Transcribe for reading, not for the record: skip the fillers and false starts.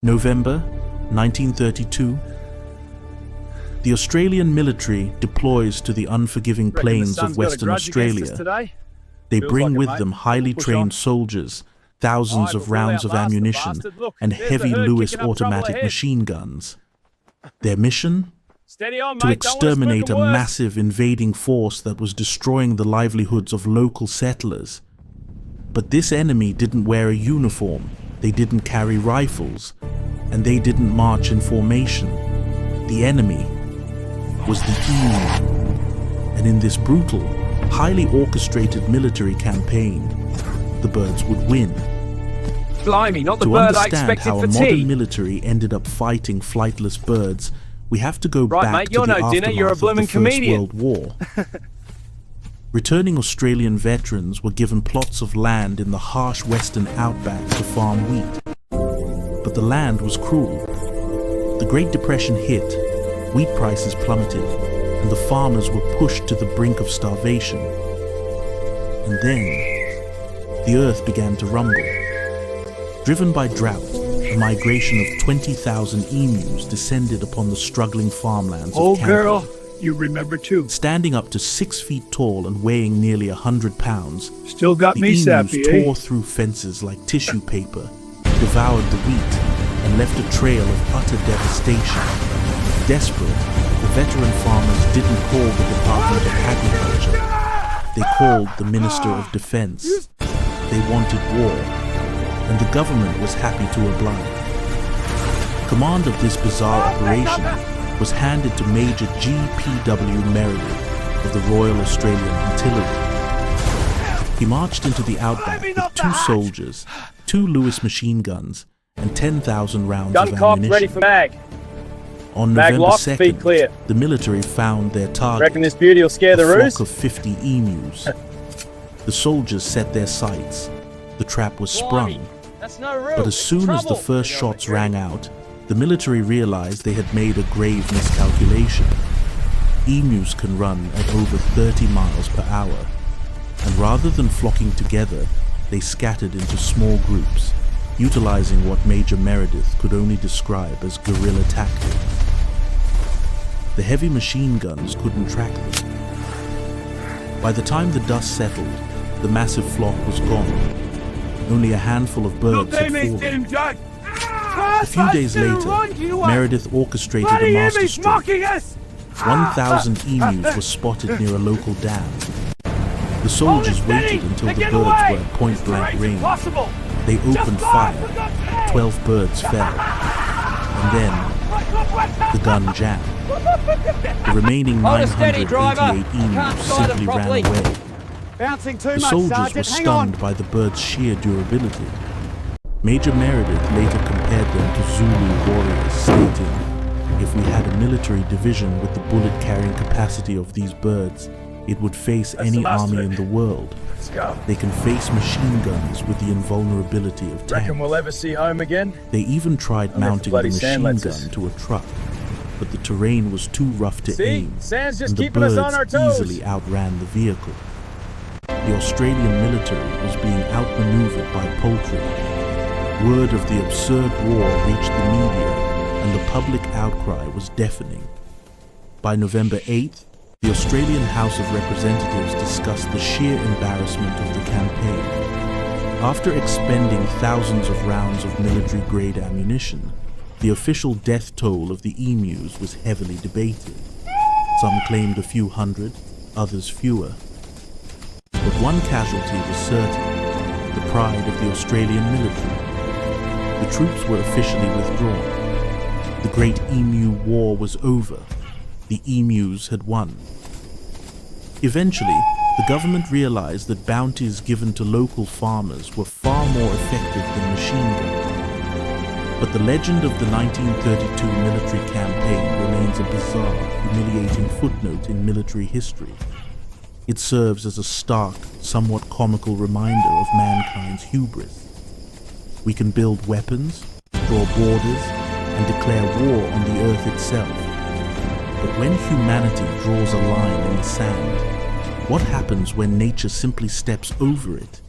November 1932. The Australian military deploys to the unforgiving plains of Western Australia. They bring with them highly trained soldiers, thousands of rounds of ammunition, and heavy Lewis automatic machine guns. Their mission? To exterminate a massive invading force that was destroying the livelihoods of local settlers. But this enemy didn't wear a uniform, they didn't carry rifles, and they didn't march in formation. The enemy was the Emu. And in this brutal, highly orchestrated military campaign, the birds would win. Blimey, not the To bird I understand expected how for a modern tea. military ended up fighting flightless birds, we have to go Right, back mate, to you're the no dinner, you're a aftermath of the bloomin' First comedian. World War. Returning Australian veterans were given plots of land in the harsh western outback to farm wheat. But the land was cruel. The Great Depression hit, wheat prices plummeted, and the farmers were pushed to the brink of starvation. And then, the earth began to rumble. Driven by drought, a migration of 20,000 emus descended upon the struggling farmlands of Canada. Girl, you remember too. Standing up to 6 feet tall and weighing nearly 100 pounds, Still got the me emus sappy, tore eh? through fences like tissue paper, devoured the wheat, and left a trail of utter devastation. Desperate, the veteran farmers didn't call the Department of Agriculture. They called the Minister of Defense. They wanted war, and the government was happy to oblige. Command of this bizarre operation was handed to Major G.P.W. Meredith of the Royal Australian Artillery. He marched into the outback with 2 soldiers, 2 Lewis machine guns, and 10,000 rounds Gun of cocked, ammunition. ready for mag. On Mag November locked, feet 2nd, clear. the military found their target, Reckon this beauty will scare a the flock roos? of 50 emus. The soldiers set their sights. The trap was sprung. That's no roof. But as soon as the first shots rang out, the military realized they had made a grave miscalculation. Emus can run at over 30 miles per hour, and rather than flocking together, they scattered into small groups, utilizing what Major Meredith could only describe as guerrilla tactics. The heavy machine guns couldn't track them. By the time the dust settled, the massive flock was gone. Only a handful of birds had fallen. A few days later, Meredith orchestrated a masterstroke. 1,000 emus were spotted near a local dam. The soldiers waited until the birds were at point-blank range. They opened fire. 12 birds fell. And then, the gun jammed. The remaining 988 emus simply ran away. The soldiers were stunned by the birds' sheer durability. Major Meredith later compared them to Zulu warriors, stating, "If we had a military division with the bullet-carrying capacity of these birds, it would face any army in the world. They can face machine guns with the invulnerability of tanks." Reckon we'll ever see home again? They even tried mounting the machine gun to a truck, but the terrain was too rough to aim, Sand's just and the keeping us on birds our toes. easily outran the vehicle. The Australian military was being outmaneuvered by poultry. Word of the absurd war reached the media, and the public outcry was deafening. By November 8th, the Australian House of Representatives discussed the sheer embarrassment of the campaign. After expending thousands of rounds of military-grade ammunition, the official death toll of the emus was heavily debated. Some claimed a few hundred, others fewer. But one casualty was certain: the pride of the Australian military. The troops were officially withdrawn. The Great Emu War was over. The emus had won. Eventually, the government realized that bounties given to local farmers were far more effective than machine guns. But the legend of the 1932 military campaign remains a bizarre, humiliating footnote in military history. It serves as a stark, somewhat comical reminder of mankind's hubris. We can build weapons, draw borders, and declare war on the earth itself. But when humanity draws a line in the sand, what happens when nature simply steps over it?